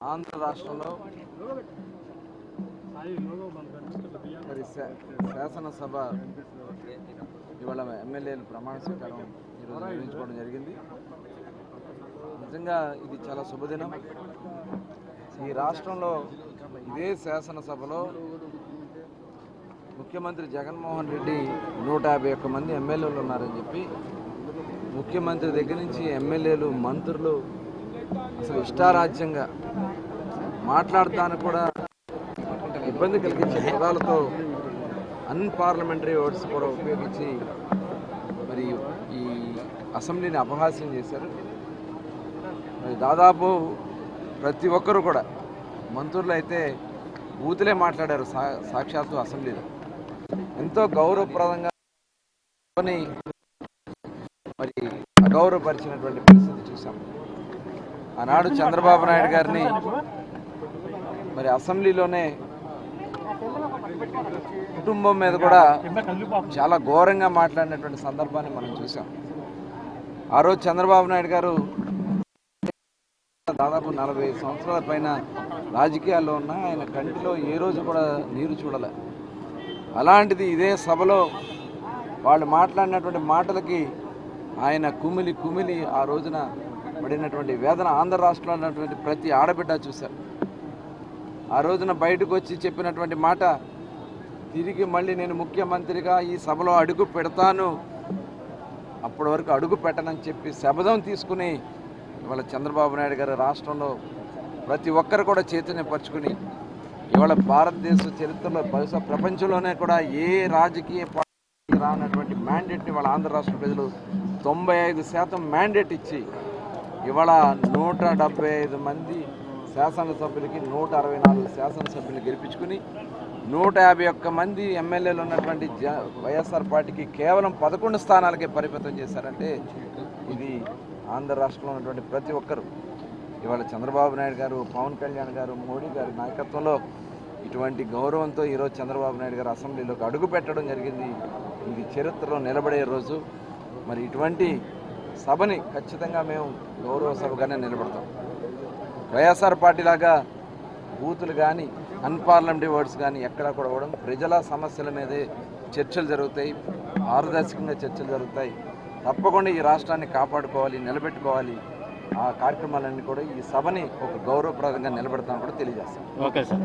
ఆంధ్ర రాష్ట్రంలో మరి శాసనసభ ఇవాళ ఎమ్మెల్యేలు ప్రమాణ స్వీకారం ఈరోజు నిర్వహించుకోవడం జరిగింది. నిజంగా ఇది చాలా శుభదినం. ఈ రాష్ట్రంలో ఇదే శాసనసభలో ముఖ్యమంత్రి జగన్మోహన్ రెడ్డి 151 మంది ఎమ్మెల్యేలు ఉన్నారని చెప్పి ముఖ్యమంత్రి దగ్గర నుంచి ఎమ్మెల్యేలు మంత్రులు అసలు ఇష్టారాజ్యంగా మాట్లాడటానికి కూడా ఇబ్బంది కలిగించే పదాలతో అన్పార్లమెంటరీ వర్డ్స్ కూడా ఉపయోగించి మరి ఈ అసెంబ్లీని అపహాస్యం చేశారు. మరి దాదాపు ప్రతి ఒక్కరూ కూడా మంత్రులు అయితే బూతులే మాట్లాడారు సాక్షాత్తు అసెంబ్లీలో. ఎంతో గౌరవప్రదంగా మరి అగౌరవపరిచినటువంటి పరిస్థితి చూసాం. ఆనాడు చంద్రబాబు నాయుడు గారిని మరి అసెంబ్లీలోనే కుటుంబం మీద కూడా చాలా ఘోరంగా మాట్లాడినటువంటి సందర్భాన్ని మనం చూసాం. ఆ రోజు చంద్రబాబు నాయుడు గారు దాదాపు 40 సంవత్సరాల పైన రాజకీయాల్లో ఉన్న ఆయన కంటిలో ఏ రోజు కూడా నీరు చూడలే. అలాంటిది ఇదే సభలో వాళ్ళు మాట్లాడినటువంటి మాటలకి ఆయన కుమిలి కుమిలి ఆ రోజున పడినటువంటి వేదన ఆంధ్ర రాష్ట్రంలో ఉన్నటువంటి ప్రతి ఆడబిడ్డ చూశారు. ఆ రోజున బయటకు వచ్చి చెప్పినటువంటి మాట, తిరిగి మళ్ళీ నేను ముఖ్యమంత్రిగా ఈ సభలో అడుగు పెడతాను, అప్పటి వరకు అడుగు పెట్టనని చెప్పి శపథం తీసుకుని ఇవాళ చంద్రబాబు నాయుడు గారు రాష్ట్రంలో ప్రతి ఒక్కరు కూడా చైతన్యపరుచుకుని ఇవాళ భారతదేశ చరిత్రలో బహుశా ప్రపంచంలోనే కూడా ఏ రాజకీయ పార్టీ రానటువంటి మ్యాండేట్ని వాళ్ళ ఆంధ్ర రాష్ట్ర ప్రజలు 95% మ్యాండేట్ ఇచ్చి ఇవాళ 175 మంది శాసనసభ్యులకి 164 శాసనసభ్యులు గెలిపించుకుని 151 మంది ఎమ్మెల్యేలు ఉన్నటువంటి వైఎస్ఆర్ పార్టీకి కేవలం 11 స్థానాలకే పరిమితం చేశారంటే ఇది ఆంధ్ర రాష్ట్రంలో ఉన్నటువంటి ప్రతి ఒక్కరు ఇవాళ చంద్రబాబు నాయుడు గారు, పవన్ కళ్యాణ్ గారు, మోడీ గారి నాయకత్వంలో ఇటువంటి గౌరవంతో ఈరోజు చంద్రబాబు నాయుడు గారు అసెంబ్లీలోకి అడుగు పెట్టడం జరిగింది. ఇది చరిత్రలో నిలబడే రోజు. మరి ఇటువంటి సభని ఖచ్చితంగా మేము గౌరవ సభగానే నిలబడతాం. వైఎస్ఆర్ పార్టీ లాగా బూతులు కానీ అన్పార్లమెంటరీ వర్డ్స్ కానీ ఎక్కడా కూడా కూడా ప్రజల సమస్యల మీదే చర్చలు జరుగుతాయి, పారదర్శకంగా చర్చలు జరుగుతాయి. తప్పకుండా ఈ రాష్ట్రాన్ని కాపాడుకోవాలి, నిలబెట్టుకోవాలి. ఆ కార్యక్రమాలన్నీ కూడా ఈ సభని ఒక గౌరవప్రదంగా నిలబెడతామని కూడా తెలియజేస్తాం. Okay sir.